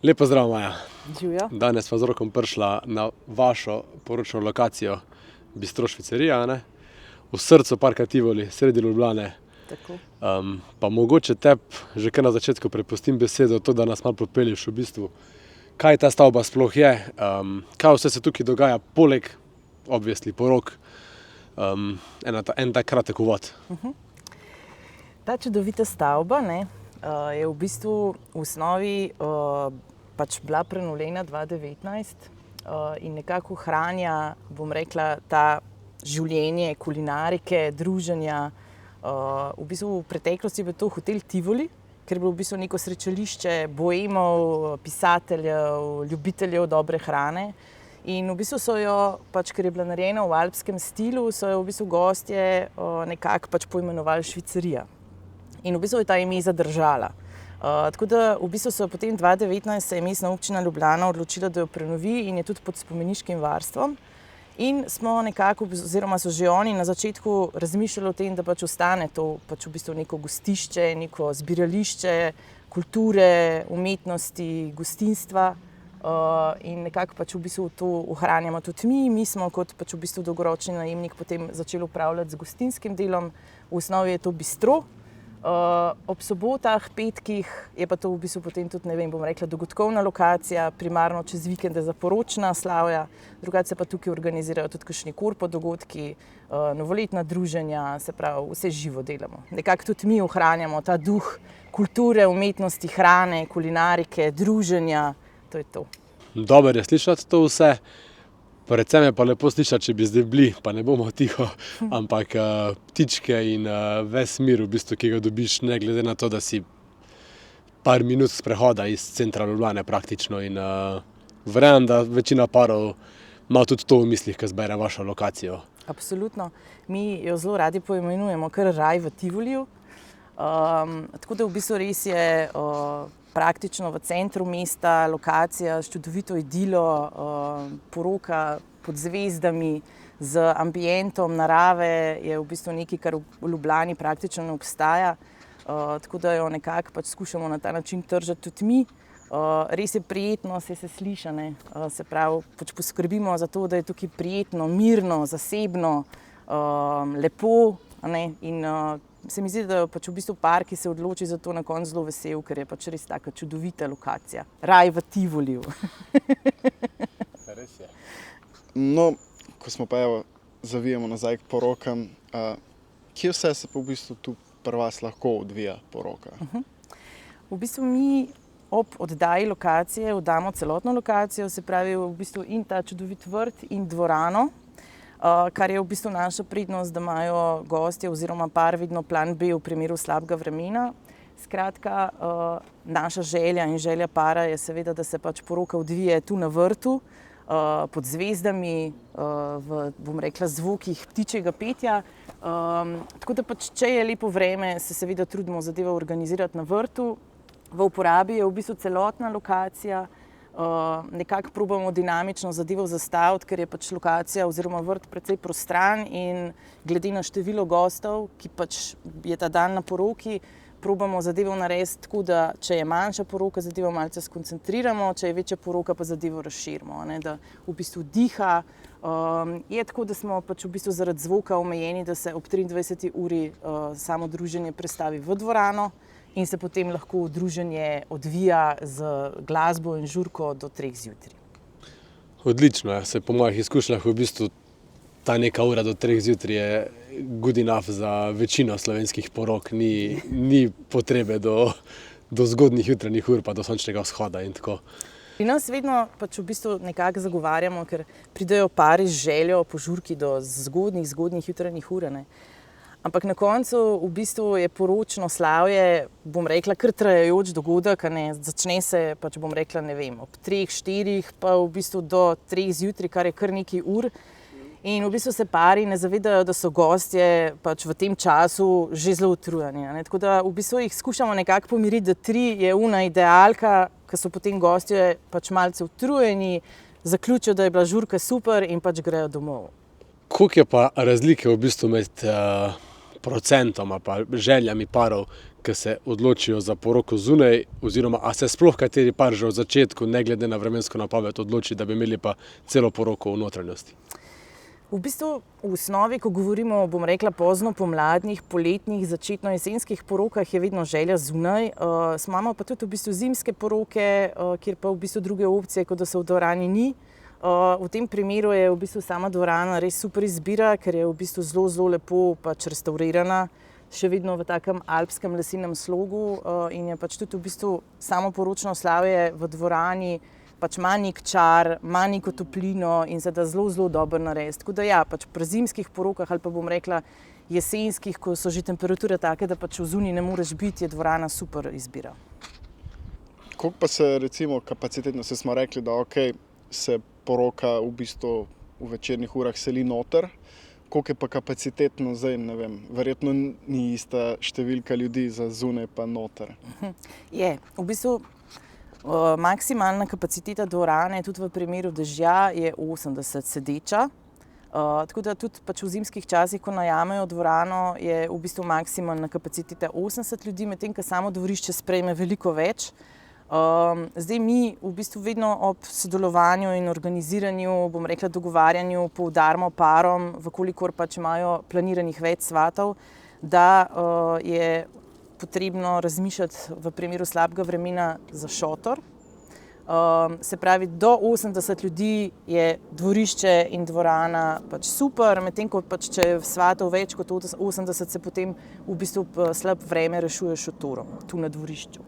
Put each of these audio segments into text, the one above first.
Lepo zdrav, Maja. Živjo. Danes sva z Rokom prišla na vašo poročno lokacijo Bistro Švicarija, ne? V srcu parka Tivoli, sredi Ljubljane. Tako. Pa mogoče tebi že kar na začetku prepustim besedo, to, da nas malo popelješ v bistvu, kaj ta stavba sploh je, kaj vse se tukaj dogaja, poleg obviously porok, en tak kratek uvod. Ta čudovita stavba, je v bistvu v osnovi pač bila prenovljena 2019 in nekako ohranja, bom rekla, ta življenje kulinarike, druženja. V bistvu v preteklosti je bil to hotel Tivoli, ker je bilo v bistvu neko srečališče boemov, pisateljev, ljubiteljev dobre hrane. In v bistvu so jo, pač, ker je bila narejena v alpskem stilu, so jo v bistvu gostje nekako pač poimenovali Švicarija. In v bistvu je ta ime zadržala. Tako da v bistvu so potem 2019 se je Mestna občina Ljubljana odločila, da jo prenovi in je tudi pod spomeniškim varstvom. In smo nekako, oziroma so že oni na začetku razmišljali o tem, da pač ostane to pač v bistvu neko gostišče, neko zbirališče kulture, umetnosti, gostinstva. In nekako pač v bistvu to ohranjamo tudi mi. Mi smo kot pač v bistvu dolgoročni najemnik potem začeli upravljati z gostinskim delom. V osnovi je to bistro. Ob sobotah, petkih je pa to v bistvu potem tudi, bom rekla, dogodkovna lokacija, primarno čez vikende za poročna slavja, drugače se pa tukaj organizirajo tudi kakšni korpo dogodki, novoletna druženja, se pravi, vse živo delamo. Nekako tudi mi ohranjamo ta duh kulture, umetnosti, hrane, kulinarike, druženja, to je to. Dobro je slišati to vse. Predvsem je pa lepo slišati, če bi zdaj bili, pa ne bomo tiho, ampak ptičke in ves mir, v bistvu, ki ga dobiš, ne glede na to, da si par minut sprehoda iz centra Ljubljane praktično. In verjamem, da večina parov ima tudi to v mislih, ko zbere vašo lokacijo. Absolutno. Mi jo zelo radi poimenujemo kar raj v Tivoliju. Tako da v bistvu res je praktično v centru mesta, lokacija s čudovito idilo, poroka pod zvezdami, z ambientom narave je v bistvu nekaj, kar v Ljubljani praktično ne obstaja. Tako da jo nekako pač skušamo na ta način tržiti tudi mi. Res je prijetno, se sliši, se pravi, pač poskrbimo za to, da je tukaj prijetno, mirno, zasebno, lepo, in se mi zdi, da je pač v bistvu par, ki se odloči za to, na koncu zelo vesel, ker je pač res taka čudovita lokacija. Raj v Tivoliju. Res je. No, ko smo pa zavijamo nazaj k porokam, kje vse se pa v bistvu tu pri vas lahko odvija poroka? V bistvu mi ob oddaji lokacije oddamo celotno lokacijo, se pravi v bistvu in ta čudovit vrt in dvorano, kar je v bistvu naša prednost, da imajo gostje oziroma par vedno plan B v primeru slabega vremena. Skratka, naša želja in želja para je seveda, da se pač poroka odvije tu na vrtu, pod zvezdami, v, bom rekla, zvokih ptičjega petja. Tako da pač, če je lepo vreme, se seveda trudimo zadevo organizirati na vrtu. V uporabi je v bistvu celotna lokacija. Nekako probamo dinamično zadevo zastaviti, ker je pač lokacija oziroma vrt precej prostran in glede na število gostov, ki pač je ta dan na poroki, probamo zadevo narediti tako, da če je manjša poroka, zadevo malce skoncentriramo, če je večja poroka, pa zadevo razširimo, da v bistvu diha. Je tako, da smo pač v bistvu zaradi zvoka omejeni, da se ob 23. uri samo druženje prestavi v dvorano in se potem lahko druženje odvija z glasbo in žurko do 3 zjutraj. Odlično je, se po mojih izkušnjah v bistvu ta neka ura do 3 zjutraj je good enough za večino slovenskih porok, ni potrebe do zgodnjih jutranjih ur pa do sončnega vzhoda in tako. Pri nas vedno pač v bistvu nekako zagovarjamo, ker pridejo pari z željo po žurki do zgodnjih jutranjih ur. Ampak na koncu v bistvu je poročno slavje, bom rekla, kar trajajoč dogodek, začne se pač, bom rekla, ob 3, 4, pa v bistvu do 3 zjutraj, kar je kar nekaj ur. In v bistvu se pari ne zavedajo, da so gostje pač v tem času že zelo utrujeni. Tako da v bistvu jih skušamo nekako pomiriti, da 3 je una idealka, ker so potem gostje pač malce utrujeni, zaključijo, da je bila žurka super in pač grejo domov. Koliko je pa razlike v bistvu med procentoma pa željami parov, ki se odločijo za poroko zunaj, oziroma a se sploh kateri par že od začetku, ne glede na vremensko napoved, odloči, da bi imeli pa celo poroko v notranjosti? V bistvu v osnovi, ko govorimo, bom rekla, pozno pomladnih, poletnih, začetno jesenskih porokah, je vedno želja zunaj. Imamo pa tudi v bistvu zimske poroke, kjer pa v bistvu druge opcije, kot da se v dvorani ni. V tem primeru je v bistvu sama dvorana res super izbira, ker je v bistvu zelo, zelo lepo pač restaurirana, še vedno v takem alpskem lesenem slogu in je pač tudi v bistvu samo poročno slavje v dvorani pač ima nek čar, ima neko toplino in se da zelo, zelo dobro narediti. Tako da ja, pač pri zimskih porokah ali pa bom rekla jesenskih, ko so že temperature take, da pač v zunaj ne moreš biti, je dvorana super izbira. Koliko pa se recimo kapacitetno, se smo rekli, da se poroka v bistvu v večernih urah seli noter, koliko je pa kapacitetno zdaj, ne vem, verjetno ni ista številka ljudi za zunaj pa noter. Je, v bistvu maksimalna kapaciteta dvorane tudi v primeru dežja je 80 sedeča. Tako da tudi pač v zimskih časih, ko najamejo dvorano, je v bistvu maksimalna kapaciteta 80 ljudi, medtem ko samo dvorišče sprejme veliko več. Zdaj mi v bistvu vedno ob sodelovanju in organiziranju, bom rekla dogovarjanju, poudarimo parom, vkolikor pač imajo planiranih več svatov, da je potrebno razmišljati v primeru slabega vremena za šotor. Se pravi, do 80 ljudi je dvorišče in dvorana pač super, medtem ko pač, če je svatov več kot 80, se potem v bistvu slab vreme rešuje šotorom, tu na dvorišču.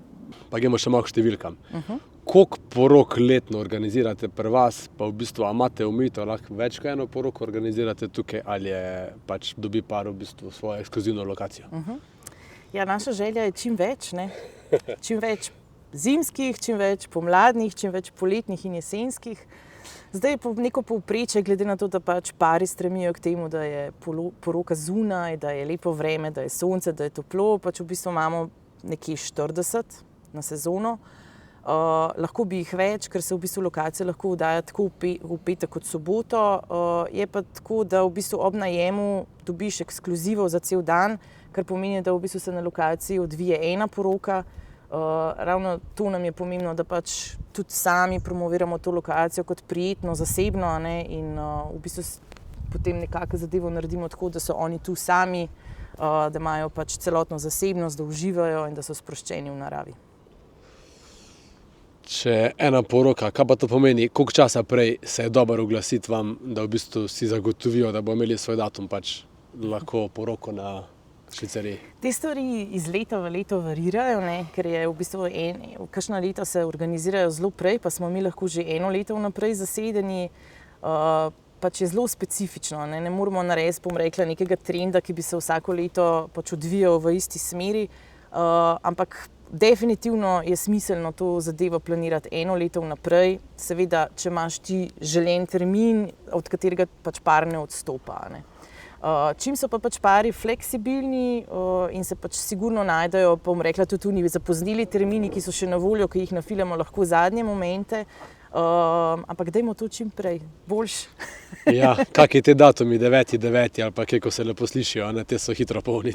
Pa gremo še malo k številkam. Koliko porok letno organizirate pri vas, pa v bistvu imate omejitev, lahko več kot eno poroko organizirate tukaj, ali je pač dobi par v bistvu svojo ekskluzivno lokacijo? Ja, naša želja je čim več, ne? Čim več zimskih, čim več pomladnih, čim več poletnih in jesenskih. Zdaj je neko povprečje, glede na to, da pač pari stremijo k temu, da je poroka zunaj, da je lepo vreme, da je sonce, da je toplo, pač v bistvu imamo nekje 40 na sezono. Lahko bi jih več, ker se v bistvu lokacija lahko vdaja tako v petek kot soboto. Je pa tako, da v bistvu ob najemu dobiš ekskluzivo za cel dan, kar pomeni, da v bistvu se na lokaciji odvije ena poroka. Ravno to nam je pomembno, da pač tudi sami promoviramo to lokacijo kot prijetno, zasebno, ne? In v bistvu potem nekako zadevo naredimo tako, da so oni tu sami, da imajo pač celotno zasebnost, da uživajo in da so sproščeni v naravi. Če ena poroka, kaj pa to pomeni, koliko časa prej se je dobro oglasiti vam, da v bistvu si zagotovijo, da bo imeli svoj datum pač lahko poroko na Švicariji? Te stvari iz leta v leto varirajo, ne? Ker je v bistvu kakšna leta se organizirajo zelo prej, pa smo mi lahko že eno leto vnaprej zasedeni. Pač je zelo specifično, ne moramo narediti, bom rekla, nekega trenda, ki bi se vsako leto pač odvijal v isti smeri, ampak definitivno je smiselno to zadevo planirati eno leto vnaprej. Seveda, če imaš ti želen termin, od katerega pač par ne odstopa, ne. Čim so pa pač pari fleksibilni in se pač sigurno najdejo, bom rekla, tudi oni zapozneli termini, ki so še na voljo, ki jih nafilamo lahko zadnje momente, ampak dajmo to čim prej, boljš. Ja, kakšni te datumi, 9.9. ali pa kaj, ko se lepo slišijo, ne, te so hitro polni,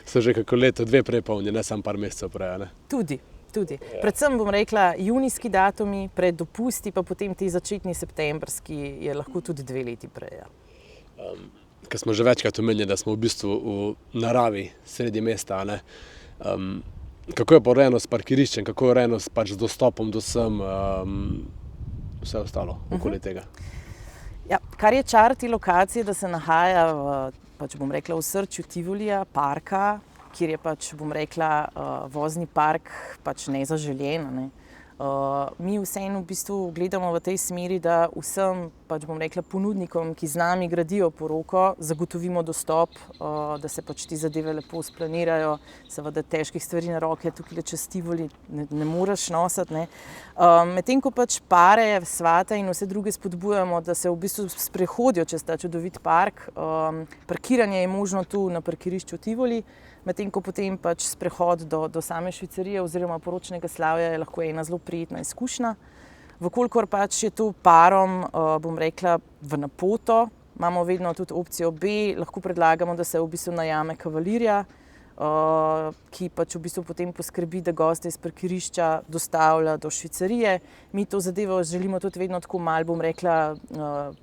so že kako leto, dve prej polni, ne samo par mesecev prej, ne? Tudi. Predvsem bom rekla junijski datumi, pred dopusti, pa potem ti začetni septembrski je lahko tudi 2 leti prej. Ja. Ker smo že večkrat omenili, da smo v bistvu v naravi, sredi mesta, ne? Kako je pa urejeno s parkiriščem, kako je urejeno pač z dostopom do sem, vse ostalo okoli tega? Ja, kar je čar te lokacije, da se nahaja v, pač bom rekla, v osrčju Tivolija, parka, kjer je pač, bom rekla, vozni park pač nezaželen, ne. Mi vseeno v bistvu gledamo v tej smeri, da vsem, pač bom rekla, ponudnikom, ki z nami gradijo poroko, zagotovimo dostop, da se pač te zadeve lepo splanirajo. Seveda težkih stvari na roke tukaj čez Tivoli ne moreš nositi, ne. Medtem ko pač pare, svate in vse druge spodbujamo, da se v bistvu sprehodijo čez ta čudovit park. Parkiranje je možno tu na parkirišču Tivoli, medtem ko potem pač sprehod do same Švicarije oziroma poročnega slavja je lahko ena zelo prijetna izkušnja. Vkolikor pač je to parom, bom rekla, v napoto, imamo vedno tudi opcijo B, lahko predlagamo, da se v bistvu najame kavalirja, ki pač v bistvu potem poskrbi, da goste iz parkirišča dostavlja do švicarije. Mi to zadevo želimo tudi vedno tako malo, bom rekla,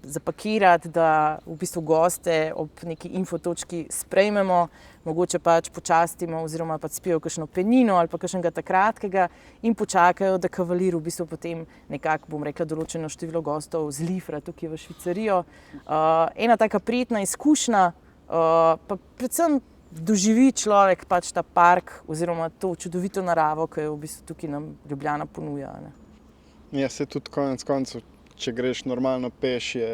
zapakirati, da v bistvu goste ob neki infotočki sprejmemo, mogoče pač počastimo oziroma pač spijo kakšno penino ali pa kakšnega kratkega in počakajo, da kavalir v bistvu potem nekako, bom rekla, določeno število gostov zlifra tukaj v Švicarijo. Ena taka prijetna izkušnja, pa predvsem doživi človek pač ta park oziroma to čudovito naravo, ki jo v bistvu tukaj nam Ljubljana ponuja, ne. Ja, se tudi konec koncev, če greš normalno peš, je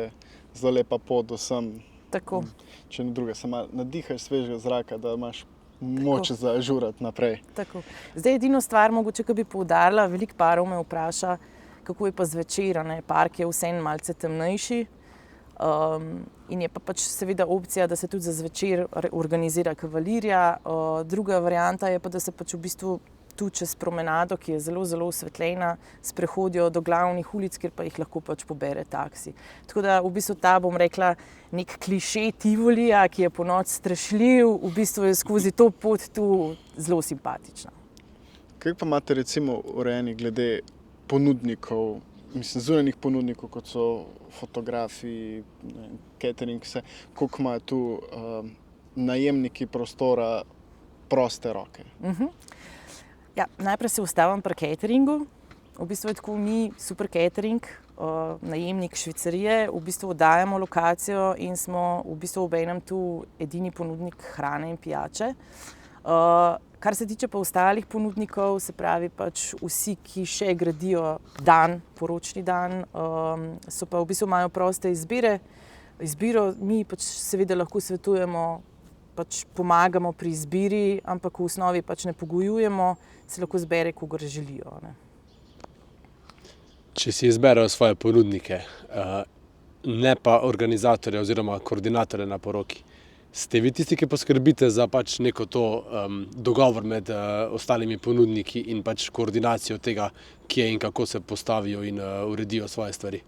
zelo lepa pot do sem. Tako. Če ne druga, se malo nadihaš svežega zraka, da imaš moč za žurati naprej. Tako. Zdaj edino stvar, mogoče, ki bi poudarila, veliko parov me vpraša, kako je pa zvečer, ne? Park je vseeno malce temnejši. In je pa pač seveda opcija, da se tudi za zvečer organizira kavalirja. Druga varianta je pa, da se pač v bistvu tu čez promenado, ki je zelo, zelo osvetljena, sprehodijo do glavnih ulic, kjer pa jih lahko pač pobere taksi. Tako da v bistvu ta, bom rekla, nek klišej Tivolija, ki je ponoči strašljiv, v bistvu je skozi to pot tu zelo simpatična. Kaj pa imate recimo urejeni glede ponudnikov, mislim, zunanjih ponudnikov, kot so fotografi, catering, vse, koliko imajo tu najemniki prostora proste roke? Ja, najprej se ustavim pri cateringu. V bistvu je tako, mi Super Catering, najemnik Švicarije, v bistvu oddajamo lokacijo in smo v bistvu obenem tu edini ponudnik hrane in pijače. Kar se tiče pa ostalih ponudnikov, se pravi pač vsi, ki še gradijo dan, poročni dan, so pa v bistvu imajo proste izbiro. Mi pač seveda lahko svetujemo, pač pomagamo pri izbiri, ampak v osnovi pač ne pogojujemo, se lahko zbere, kogar želijo, ne. Če si izberejo svoje ponudnike, ne pa organizatorje oziroma koordinatorje na poroki, ste vi tisti, ki poskrbite za pač neko to dogovor med ostalimi ponudniki in pač koordinacijo tega, kje in kako se postavijo in uredijo svoje stvari?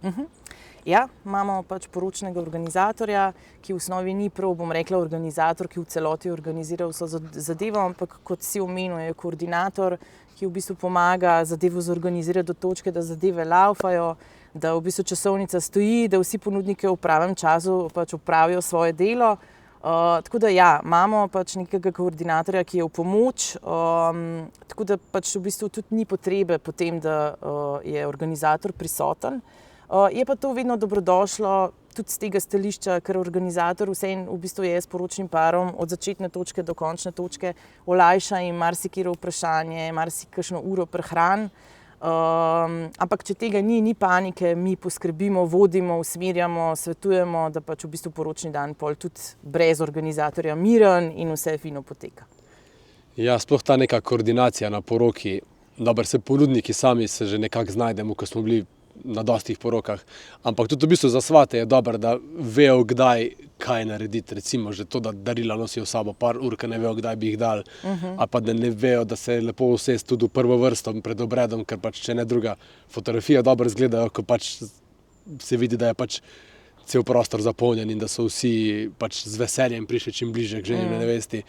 Ja, imamo pač poročnega organizatorja, ki v osnovi ni prav, bom rekla, organizator, ki v celoti organizira vso zadevo, ampak kot si omenil, je koordinator, ki v bistvu pomaga zadevo zorganizirati do točke, da zadeve laufajo, da v bistvu časovnica stoji, da vsi ponudniki v pravem času pač opravijo svoje delo. Tako da ja, imamo pač nekega koordinatorja, ki je v pomoč, tako da pač v bistvu tudi ni potrebe potem, da je organizator prisoten. Je pa to vedno dobrodošlo tudi z tega stališča, ker organizator vseeno v bistvu je s poročnim parom od začetne točke do končne točke, olajša jim marsikatero vprašanje, marsikakšno uro prehrani. Ampak če tega ni panike, mi poskrbimo, vodimo, usmerjamo, svetujemo, da pač v bistvu poročni dan pol tudi brez organizatorja miren in vse fino poteka. Ja, sploh ta neka koordinacija na poroki, dobro, se ponudniki sami se že nekako znajdemo, ko smo bili na dostih porokah, ampak tudi v bistvu za svate je dobro, da vejo kdaj, kaj narediti, recimo že to, da darila nosijo s sabo par ur, ki ne vejo, kdaj bi jih dali, ali pa da ne vejo, da se lepo usesti tudi v prvo vrsto pred obredom, ker pač če ne druga fotografija dobro izgledajo, ko pač se vidi, da je pač cel prostor zapolnjen in da so vsi pač z veseljem prišli čim bližje k ženini nevesti.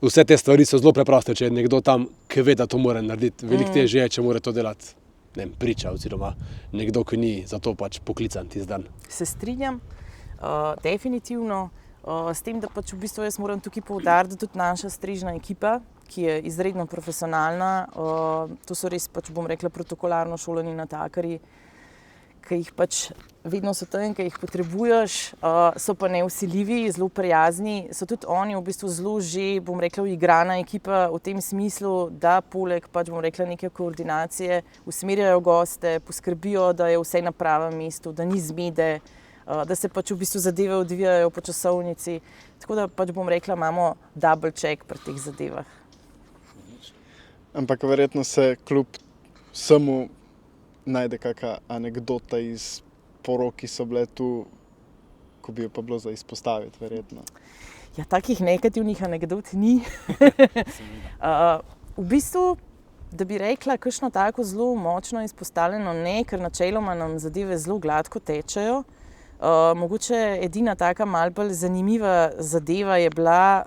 Vse te stvari so zelo preproste, če je nekdo tam, ki ve, da to mora narediti. Veliko težje je, če mora to delati priča oziroma nekdo, ki ni za to pač poklican tisti dan. Se strinjam, definitivno. S tem, da pač v bistvu jaz moram tukaj poudariti, da tudi naša strežna ekipa, ki je izredno profesionalna, to so res pač, bom rekla, protokolarno šolani natakarji, ki jih pač vedno so tam, ki jih potrebuješ, so pa nevsiljivi, zelo prijazni, so tudi oni v bistvu zelo že, bom rekla, uigrana ekipa v tem smislu, da poleg pač, bom rekla, neke koordinacije usmerjajo goste, poskrbijo, da je vse na pravem mestu, da ni zmede, da se pač v bistvu zadeve odvijajo po časovnici. Tako da pač, bom rekla, imamo double check pri teh zadevah. Ampak verjetno se kljub vsemu najde kakšna anekdota iz porok, ki so bile tu, ko bi jo pa bilo za izpostaviti, verjetno. Ja, takih negativnih anekdot ni. V bistvu, da bi rekla, kakšno tako zelo močno izpostavljeno ne, ker načeloma nam zadeve zelo gladko tečejo. Mogoče edina taka malo bolj zanimiva zadeva je bila,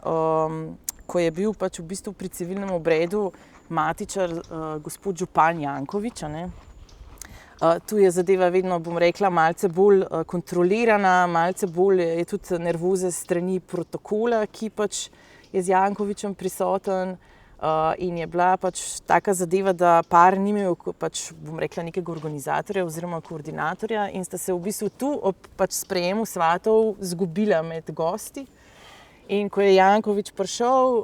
ko je bil pač v bistvu pri civilnem obredu matičar gospod župan Jankovič. Tu je zadeva vedno, bom rekla, malce bolj kontrolirana, malce bolj je tudi nervoze strani protokola, ki pač je z Jankovičem prisoten. In je bila pač taka zadeva, da par ni imel pač, bom rekla, nekega organizatorja oziroma koordinatorja in sta se v bistvu tu ob pač sprejemu svatov zgubila med gosti. In ko je Jankovič prišel,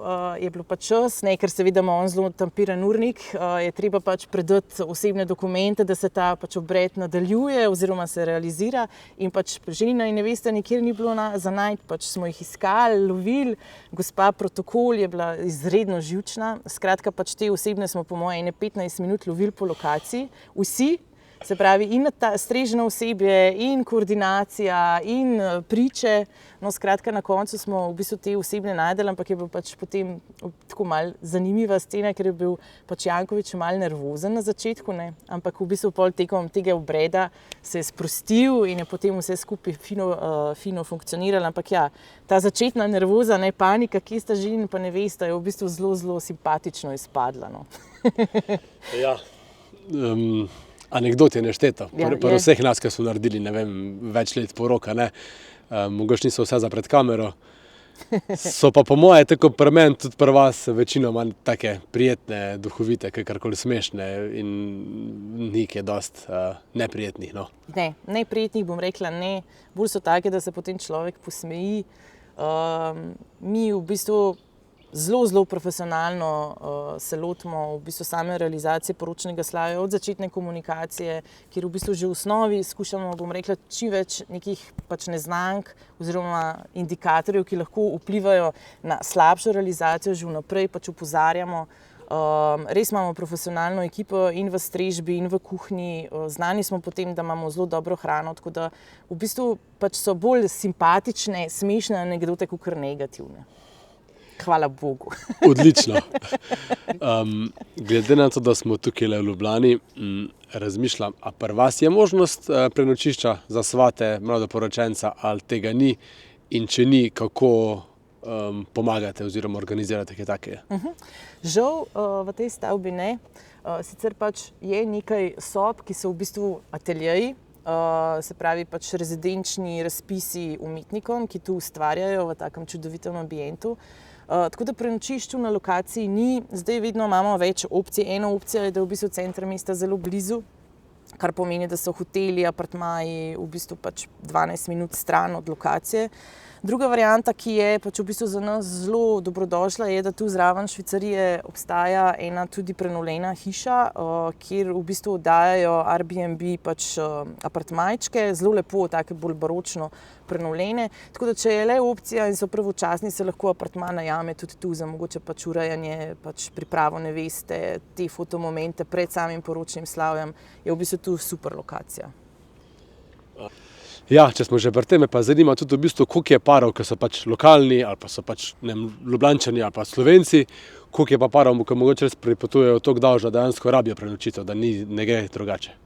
je bilo pač čas, ker seveda ima on zelo tampiran urnik, je treba pač predati osebne dokumente, da se ta pač obred nadaljuje oziroma se realizira. In pač ženina in nevesta nikjer ni bilo za najti, pač smo jih iskali, lovili. Gospa protokol je bila izredno živčna. Skratka, pač te osebne smo po moje 15 minut lovili po lokaciji. Vsi. Se pravi, in strežno osebje, in koordinacija, in priče. No, skratka, na koncu smo v bistvu te osebne najdeli, ampak je bil pač potem tako malo zanimiva scena, ker je bil pač Jankovič malo nervozen na začetku, ampak v bistvu pol tekom tega obreda se je sprostil in je potem vse skupaj fino funkcioniralo. Ampak ja, ta začetna nervoza, panika, kje sta žena pa nevesta, je v bistvu zelo, zelo simpatično izpadla. No. Ja. Anekdot je nešteto. Pri vseh nas, ki so naredili, ne vem, več let poroka, mogoče niso vse za pred kamero. So pa po moje, tako pri meni, tudi pri vas, večinoma take prijetne, duhovite, kakorkoli smešne in nekaj dosti neprijetnih. No. Ne, neprijetnih bom rekla ne. Bolj so take, da se potem človek posmeji. Mi v bistvu zelo, zelo profesionalno se lotimo v bistvu same realizacije poročnega slavja, od začetne komunikacije, kjer v bistvu že v osnovi skušamo, bom rekla, čim več nekih pač neznank oziroma indikatorjev, ki lahko vplivajo na slabšo realizacijo, že vnaprej pač opozarjamo. Res imamo profesionalno ekipo in v strežbi in v kuhinji, znani smo po tem, da imamo zelo dobro hrano, tako da v bistvu pač so bolj simpatične, smešne anekdote, kakor negativne. Hvala Bogu. Odlično. Glede na to, da smo tukaj v Ljubljani, razmišljam, a pri vas je možnost prenočišča za svate mladoporočenca ali tega ni in če ni, kako pomagate oziroma organizirate kaj takega? Žal v tej stavbi ne. Sicer pač je nekaj sob, ki so v bistvu ateljeji, se pravi pač rezidenčni razpisi umetnikom, ki tu ustvarjajo v takem čudovitem ambientu. Tako da prenočišču na lokaciji ni, zdaj vedno imamo več opcij. Ena opcija je, da je v bistvu center mesta zelo blizu, kar pomeni, da so hoteli, apartmaji v bistvu pač 12 minut stran od lokacije. Druga varianta, ki je pač v bistvu za nas zelo dobrodošla, je, da tu zraven Švicarije obstaja ena tudi prenovljena hiša, kjer v bistvu oddajajo Airbnb pač apartmajčke, zelo lepo, take bolj baročno prenovljene. Tako da, če je le opcija in so pravočasni, se lahko apartma najame tudi tu za mogoče pač urejanje, pač pripravo neveste, te fotomomente pred samim poročnim slavjem, je v bistvu tu super lokacija. Ja, če smo že pri tem, me pa zanima tudi v bistvu, koliko je parov, ki so pač lokalni ali pa so pač Ljubljančani ali pa Slovenci, koliko je pa parov, ki mogoče res pripotujejo toliko daleč, da dejansko rabijo prenočitev, da ne gre drugače.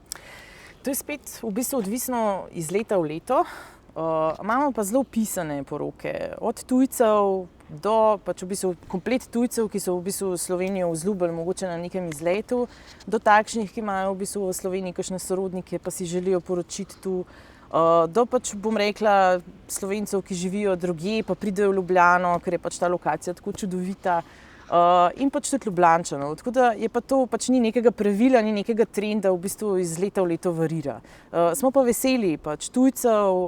To je spet v bistvu odvisno iz leta v leto. Imamo pa zelo pisane poroke, od tujcev do pač v bistvu komplet tujcev, ki so v bistvu Slovenijo vzljubili mogoče na nekem izletu, do takšnih, ki imajo v bistvu v Sloveniji kakšne sorodnike, pa si želijo poročiti tu. Do pač, bom rekla, Slovencev, ki živijo drugje, pa pridejo v Ljubljano, ker je pač ta lokacija tako čudovita. In pač tudi Ljubljančanov. Tako da je pa to pač ni nekega pravila, ni nekega trenda, v bistvu iz leta v leto varira. Smo pa veseli pač tujcev,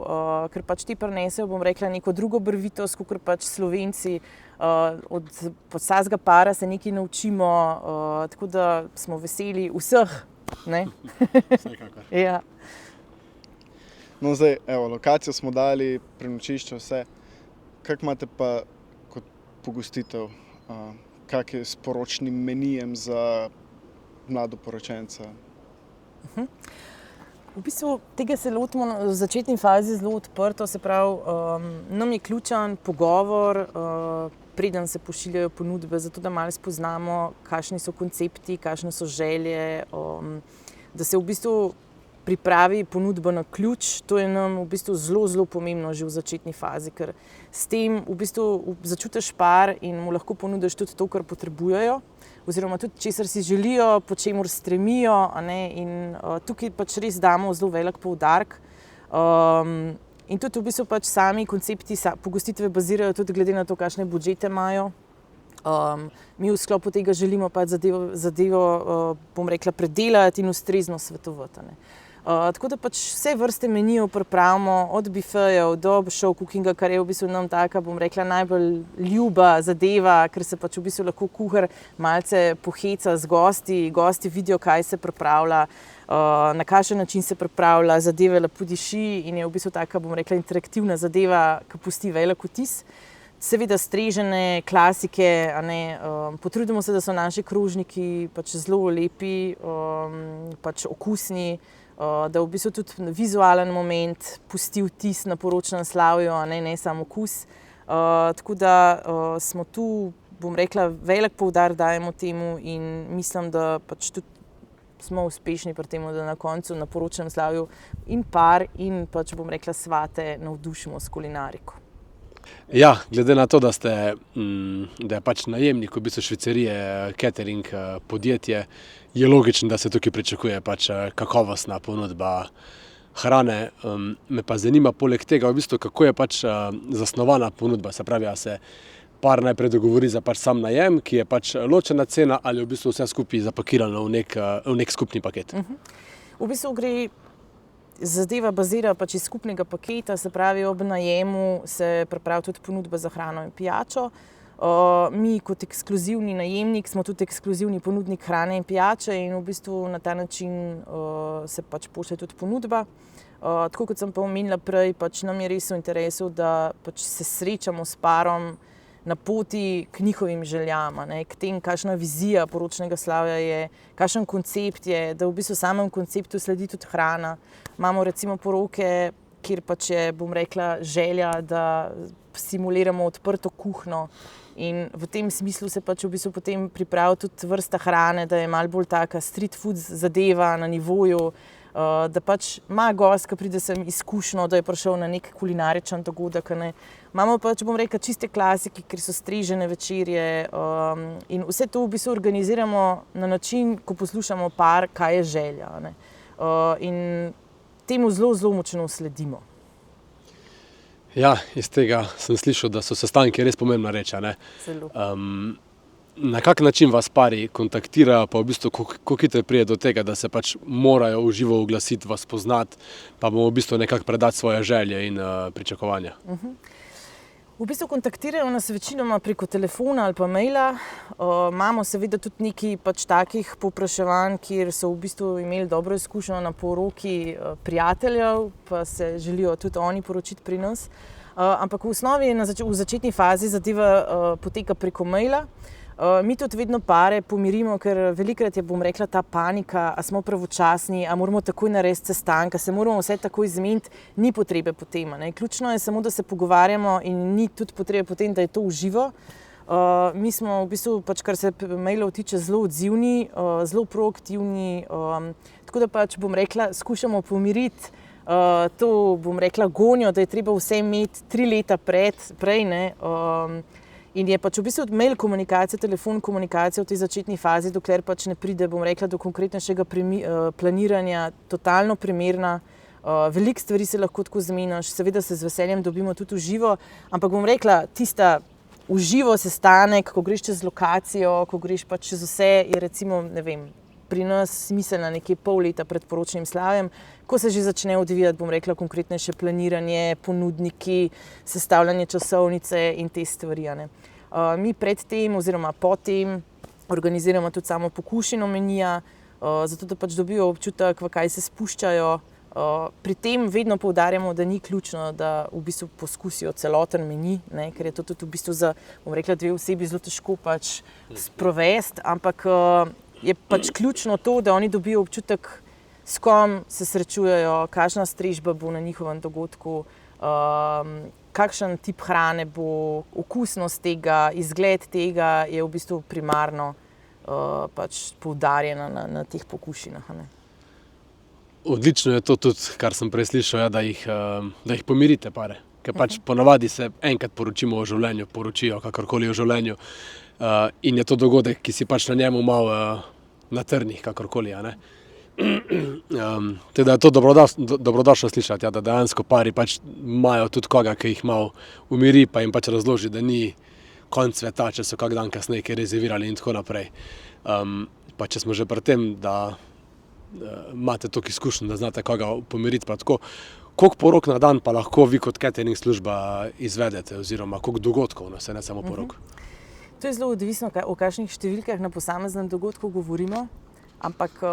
ker pač ti prinesejo, bom rekla, neko drugo barvitost, kakor pač Slovenci. Od vsakega para se nekaj naučimo, tako da smo veseli vseh. Ne? Vsekakor. Ja. No, zdaj, evo, lokacijo smo dali, prenočišče, vse. Kako imate pa kot pogostitev, kak je s poročnim menijem za mladoporočenca? V bistvu tega se lotimo v začetni fazi zelo odprto, se pravi, nam je ključen pogovor, preden se pošiljajo ponudbe, zato da malo spoznamo, kakšni so koncepti, kakšne so želje, da se v bistvu pripravi ponudbo na ključ. To je nam v bistvu zelo, zelo pomembno že v začetni fazi, ker s tem v bistvu začutiš par in mu lahko ponudiš tudi to, kar potrebujejo, oziroma tudi česar si želijo, po čemur stremijo, a ne, in tukaj pač res damo zelo velik poudarek. In tudi v bistvu pač sami koncepti pogostitve bazirajo tudi glede na to, kakšne budžete imajo. Mi v sklopu tega želimo pač zadevo bom rekla, predelati in ustrezno svetovati. Tako da pač vse vrste menijev pripravimo, od bifejev do show cookinga, kar je v bistvu nam taka, bom rekla, najbolj ljuba zadeva, ker se pač v bistvu lahko kuhar malce poheca z gosti, gosti vidijo, kaj se pripravlja, na kakšen način se pripravlja, zadeve lepo diši in je v bistvu taka, bom rekla, interaktivna zadeva, ki pusti velik vtis. Seveda strežene klasike, a ne, potrudimo se, da so naši krožniki pač zelo lepi, pač okusni, da v bistvu tudi vizualen moment pusti vtis na poročnem slavju, a ne samo okus. Tako da smo tu, bom rekla, velik poudarek dajemo temu in mislim, da pač tudi smo uspešni pri tem, da na koncu na poročnem slavju in par in pač, bom rekla, svate navdušimo s kulinariko. Ja, glede na to, da je pač najemnik v bistvu švicarije, catering podjetje, je logično, da se tukaj pričakuje pač kakovostna ponudba hrane. Me pa zanima poleg tega, v bistvu, kako je pač zasnovana ponudba, se pravi, a se par najprej dogovori za pač sam najem, ki je pač ločena cena, ali v bistvu vse skupaj zapakirano v nek skupni paket. V bistvu zadeva bazira pač iz skupnega paketa, se pravi, ob najemu se pripravi tudi ponudba za hrano in pijačo. Mi kot ekskluzivni najemnik smo tudi ekskluzivni ponudnik hrane in pijače in v bistvu na ta način se pač pošlje tudi ponudba. Tako kot sem pa omenila prej, pač nam je res v interesu, da pač se srečamo s parom na poti k njihovim željam, k tem, kakšna vizija poročnega slavja je, kakšen koncept je, da v bistvu samem konceptu sledi tudi hrana. Imamo recimo poroke, kjer pač je, bom rekla, želja, da simuliramo odprto kuhno in v tem smislu se pač v bistvu potem pripravi tudi vrsta hrane, da je malo bolj taka street food zadeva na nivoju, da pač ima gost, ki pride sem izkušnjo, da je prišel na nek kulinaričen dogodek. Imamo pač, bom rekla, čiste klasike, kjer so strežene večerje in vse to v bistvu organiziramo na način, ko poslušamo par, kaj je želja. In temu zelo, zelo močno sledimo. Ja, iz tega sem slišal, da so sestanki res pomembna reč. Zelo. Na kak način vas pari kontaktirajo, pa v bistvu kako hitro pride do tega, da se pač morajo v živo oglasiti, vas poznati, pa bomo v bistvu nekako predati svoje želje in pričakovanja? V bistvu kontaktirajo nas večinoma preko telefona ali pa maila. Imamo seveda tudi nekaj pač takih povpraševanj, kjer so v bistvu imeli dobro izkušnjo na poroki prijateljev, pa se želijo tudi oni poročiti pri nas. Ampak v osnovi v začetni fazi zadeva poteka preko maila. Mi tudi vedno pare pomirimo, ker velikokrat je, bom rekla, ta panika, a smo pravočasni, a moramo takoj narediti sestanek, a se moramo vse takoj zmeniti, ni potrebe po tem. Ključno je samo, da se pogovarjamo in ni tudi potrebe po tem, da je to v živo. Mi smo v bistvu, pač, kar se mailov tiče, zelo odzivni, zelo proaktivni, tako da pač, bom rekla, skušamo pomiriti to, bom rekla, gonjo, da je treba vse imeti 3 leta prej, in je pač v bistvu mail komunikacija, telefon komunikacija v tej začetni fazi, dokler pač ne pride, bom rekla, do konkretnejšega planiranja, totalno primerna. Veliko stvari se lahko tako zmeniš, seveda se z veseljem dobimo tudi v živo, ampak bom rekla, tista v živo sestanek, ko greš čez lokacijo, ko greš pač čez vse, je recimo, ne vem, pri nas smiselna nekje pol leta pred poročnim slavjem, ko se že začne odvijati, bom rekla, konkretnejše planiranje, ponudniki, sestavljanje časovnice in te stvari. Mi pred tem oziroma po tem organiziramo tudi samo pokušino menija, zato da pač dobijo občutek, v kaj se spuščajo. Pri tem vedno poudarjamo, da ni ključno, da v bistvu poskusijo celoten meni, ker je to tudi v bistvu za, bom rekla, 2 osebi zelo težko pač sprovesti, ampak je pač ključno to, da oni dobijo občutek, s kom se srečujejo, kakšna strežba bo na njihovem dogodku, kakšen tip hrane bo, okusnost tega, izgled tega je v bistvu primarno pač poudarjena na teh pokušinah. odlično je to tudi, kar sem prej slišal, ja, da jih pomirite pare. Ker pač ponavadi se enkrat poročimo o življenju, poročijo kakorkoli o življenju in je to dogodek, ki si pač na njemu malo na trnih, kakorkoli. Teda je to dobrodošlo slišati, ja, da dejansko pari pač imajo tudi koga, ki jih malo umiri, pa jim pač razloži, da ni konc sveta, če so kak dan kasneje kaj rezervirali in tako naprej. Pa če smo že pri tem, da imate toliko izkušenj, da znate koga pomiriti, pa tako, koliko porok na dan pa lahko vi kot catering služba izvedete, oziroma koliko dogodkov, no, se ne samo porok? To je zelo odvisno, o kakšnih številkah na posameznem dogodku govorimo, ampak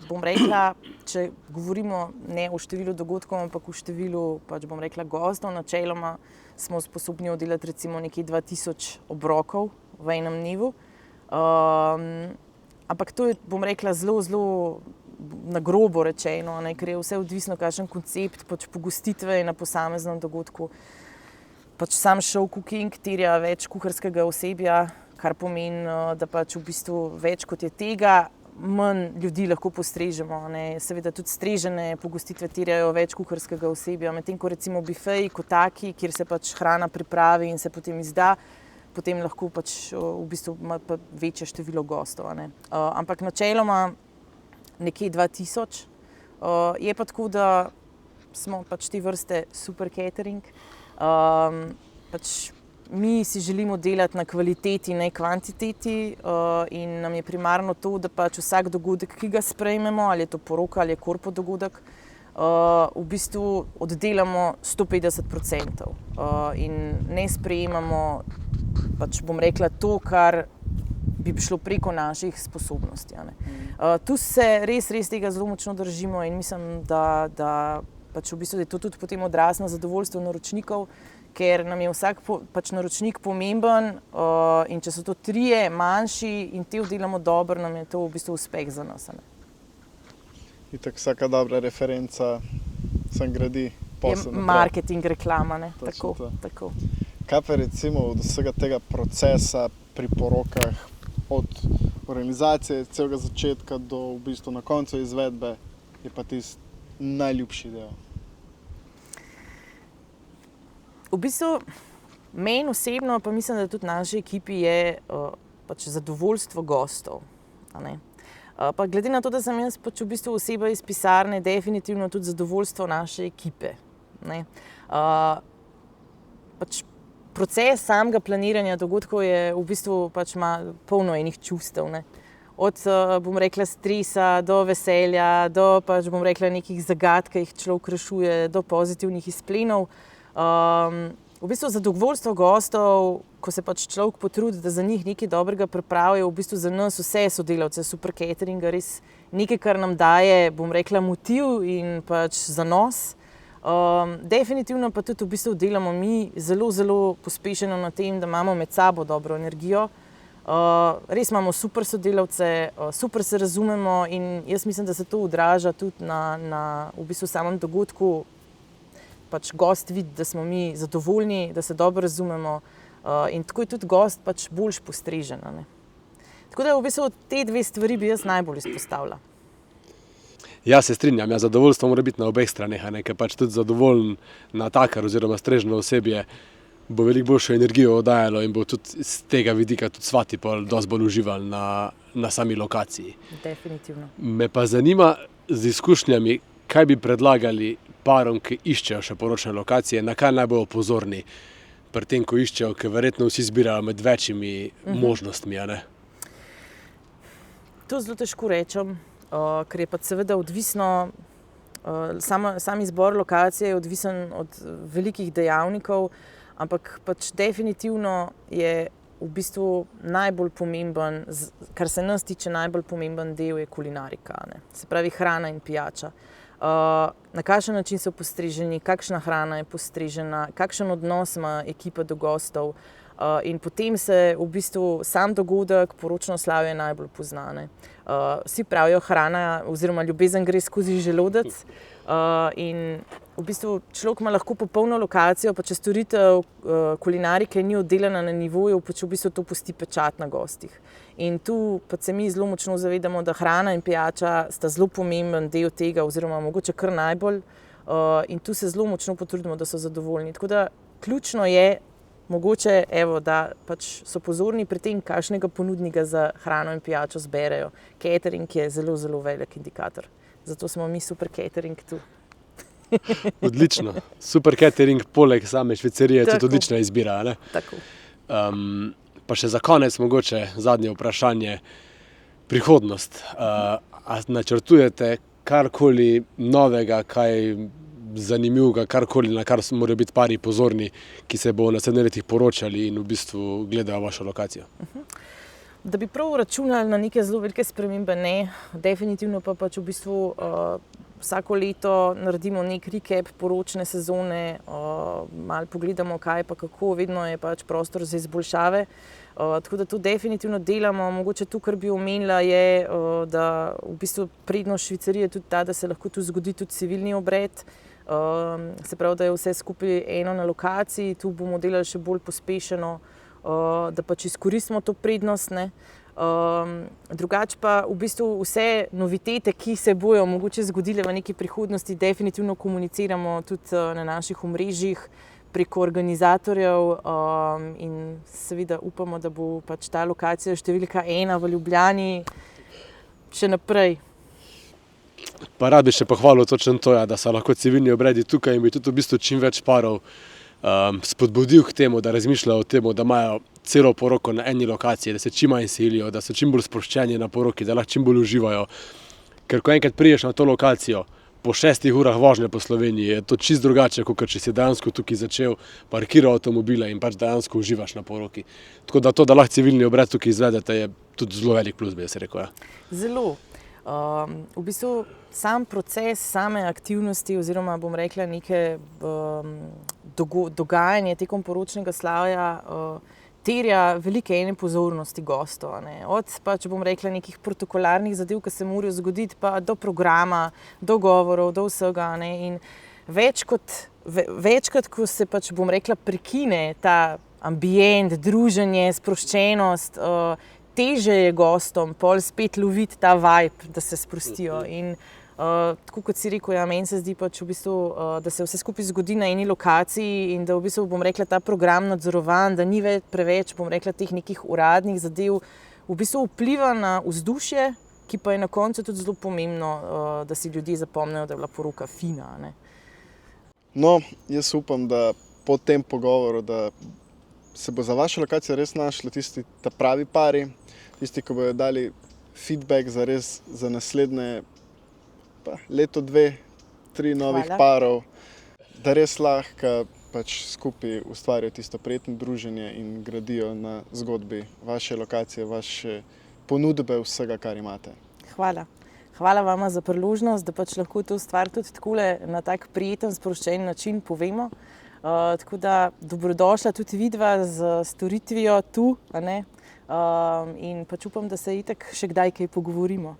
bom rekla, če govorimo ne o številu dogodkov, ampak o številu, pač bom rekla, gostov, načeloma smo sposobni oddelati recimo nekje 2000 obrokov v enem dnevu. Ampak to je, bom rekla, zelo na grobo rečeno, ne, ker je vse odvisno, kakšen koncept pač pogostitve je na posameznem dogodku. Pač sam show cooking terja več kuharskega osebja, kar pomeni, da pač v bistvu več kot je tega, manj ljudi lahko postrežemo. Ne. Seveda tudi strežene pogostitve terjajo več kuharskega osebja, medtem ko recimo bifeji kot taki, kjer se pač hrana pripravi in se potem izda, potem lahko pač v bistvu ima pa večje število gostov. Ne. Ampak načeloma nekje 2000. Je pa tako, da smo pač te vrste super catering. Pač mi si želimo delati na kvaliteti, ne kvantiteti in nam je primarno to, da pač vsak dogodek, ki ga sprejmemo, ali je to poroka ali je korpo dogodek, v bistvu oddelamo 150%. In ne sprejemamo, pač bom rekla, to, kar bi šlo preko naših sposobnosti. Tu se res tega zelo močno držimo in mislim, da pač v bistvu je to tudi potem odraz na zadovoljstvo naročnikov, ker nam je vsak pač naročnik pomemben in če so to trije manjši in te oddelamo dobro, nam je to v bistvu uspeh za nas. Itak vsaka dobra referenca se gradi posel. Marketing, reklama, ne? Tako. Kaj pa recimo od vsega tega procesa pri porokah, od organizacije, celega začetka do v bistvu na koncu izvedbe, je pa tisti najljubši del? V bistvu meni osebno, pa mislim, da tudi naši ekipi je pač zadovoljstvo gostov. Pa glede na to, da sem jaz pač v bistvu oseba iz pisarne, definitivno tudi zadovoljstvo naše ekipe. Ne. Pač proces samega planiranja dogodkov je v bistvu pač ima polno enih čustev. Ne. Od, bom rekla, stresa do veselja, do pač, bom rekla, nekih zagat, ki jih človek rešuje, do pozitivnih izplenov. V bistvu zadovoljstvo gostov, ko se pač človek potrudi, da za njih nekaj dobrega pripravi, je v bistvu za nas vse sodelavce super cateringa res nekaj, kar nam daje, bom rekla, motiv in pač zanos. Definitivno pa tudi v bistvu delamo mi zelo pospešeno na tem, da imamo med sabo dobro energijo. Res imamo super sodelavce, super se razumemo in jaz mislim, da se to odraža tudi na v bistvu samem dogodku. Pač gost vidi, da smo mi zadovoljni, da se dobro razumemo in tako je tudi gost pač boljš postrežen. Tako da v bistvu te dve stvari bi jaz najbolj izpostavila. Ja, se strinjam, zadovoljstvo mora biti na obeh straneh, ker pač tudi zadovoljen natakar oziroma strežno osebje bo veliko boljšo energijo oddajalo in bo tudi z tega vidika tudi svati dosti bolj uživali na sami lokaciji. Definitivno. Me pa zanima z izkušnjami, kaj bi predlagali parom, ki iščejo še poročne lokacije, na kaj naj bojo pozorni pri tem, ko iščejo, ker verjetno vsi zbirajo med večjimi možnostmi, a ne? To zelo težko rečem, ker je pa seveda odvisno, sam izbor lokacije je odvisen od velikih dejavnikov, ampak pač definitivno je v bistvu najbolj pomemben, kar se nas tiče, najbolj pomemben del je kulinarika, ne? Se pravi hrana in pijača. Na kakšen način so postreženi, kakšna hrana je postrežena, kakšen odnos ima ekipa do gostov in potem se v bistvu sam dogodek, poročno slavje najbolj pozna. Vsi pravijo, hrana oziroma ljubezen gre skozi želodec in v bistvu človek ima lahko popolno lokacijo, pa če storitev kulinarike ni oddelana na nivoju, pač v bistvu to pusti pečat na gostih. In tu pa se mi zelo močno zavedamo, da hrana in pijača sta zelo pomemben del tega, oziroma mogoče kar najbolj. In tu se zelo močno potrudimo, da so zadovoljni. Tako da ključno je mogoče, evo, da pač so pozorni pri tem, kakšnega ponudnika za hrano in pijačo zberejo. Catering je zelo, zelo velik indikator. Zato smo mi super catering tu. Odlično. Super catering, poleg same švicarije, je tudi odlična izbira. Ne? Tako. Pa še za konec mogoče zadnje vprašanje. Prihodnost. A načrtujete karkoli novega, kaj zanimivega, karkoli, na kar morajo biti pari pozorni, ki se bo v naslednjih letih poročali in v bistvu gledajo vašo lokacijo? Da bi prav računali na neke zelo velike spremembe, ne. Definitivno pa pač v bistvu vsako leto naredimo nek recap poročne sezone, malo pogledamo, kaj pa kako, vedno je pač prostor za izboljšave. Tako da to definitivno delamo. Mogoče to, kar bi omenila, je, da v bistvu prednost Švicarije je tudi ta, da se lahko tu zgodi tudi civilni obred. Se pravi, da je vse skupaj eno na lokaciji, tu bomo delali še bolj pospešeno, da pač izkoristimo to prednost, ne. Drugače pa v bistvu vse novitete, ki se bojo mogoče zgodile v neki prihodnosti, definitivno komuniciramo tudi na naših omrežjih, preko organizatorjev in seveda upamo, da bo pač ta lokacija številka 1 v Ljubljani še naprej. Pa rad bi še pohvalil točno to, da so lahko civilni obredi tukaj in bi tudi v bistvu čim več parov spodbudil k temu, da razmišljajo o tem, da imajo celo poroko na eni lokaciji, da se čim manj silijo, da so čim bolj sproščeni na poroki, da lahko čim bolj uživajo. Ker ko enkrat prideš na to lokacijo, po 6 urah vožnje po Sloveniji, je to čisto drugače, kot če si dejansko tukaj začel parkirati avtomobile in pač dejansko uživaš na poroki. Tako da to, da lahko civilni obred tukaj izvedete, je tudi zelo velik plus, bi jaz rekel. Zelo. V bistvu sam proces, same aktivnosti oziroma bom rekla neke dogajanje tekom poročnega slavja terja velike ene pozornosti gostov, ne. Od pač bom rekla nekih protokolarnih zadev, ki se morajo zgoditi, pa do programa, dogovorov, do vsega, ne. In večkrat, ko se pač bom rekla prekine ta ambient, druženje, sproščenost, teže je gostom pol spet loviti ta vibe, da se sprostijo. In tako kot si rekel, ja, meni se zdi pač v bistvu, da se vse skupaj zgodi na eni lokaciji in da v bistvu, bom rekla, ta program nadzorovan, da ni več preveč, bom rekla, teh nekih uradnih zadev, v bistvu vpliva na vzdušje, ki pa je na koncu tudi zelo pomembno, da si ljudje zapomnijo, da je bila poroka fina, ne. No, jaz upam, da po tem pogovoru, da se bo za vašo lokacijo res našli tisti ta pravi pari, tisti, ki bodo dali feedback za naslednje leto, 2, 3 novih parov, da res lahko pač skupaj ustvarijo tisto prijetno druženje in gradijo na zgodbi vaše lokacije, vaše ponudbe, vsega, kar imate. Hvala. Hvala vama za priložnost, da pač lahko to stvar tudi takole na tak prijeten, sproščen način povemo. Tako da dobrodošla tudi vidva z storitvijo tu, a ne? In pač upam, da se itak še kdaj kaj pogovorimo.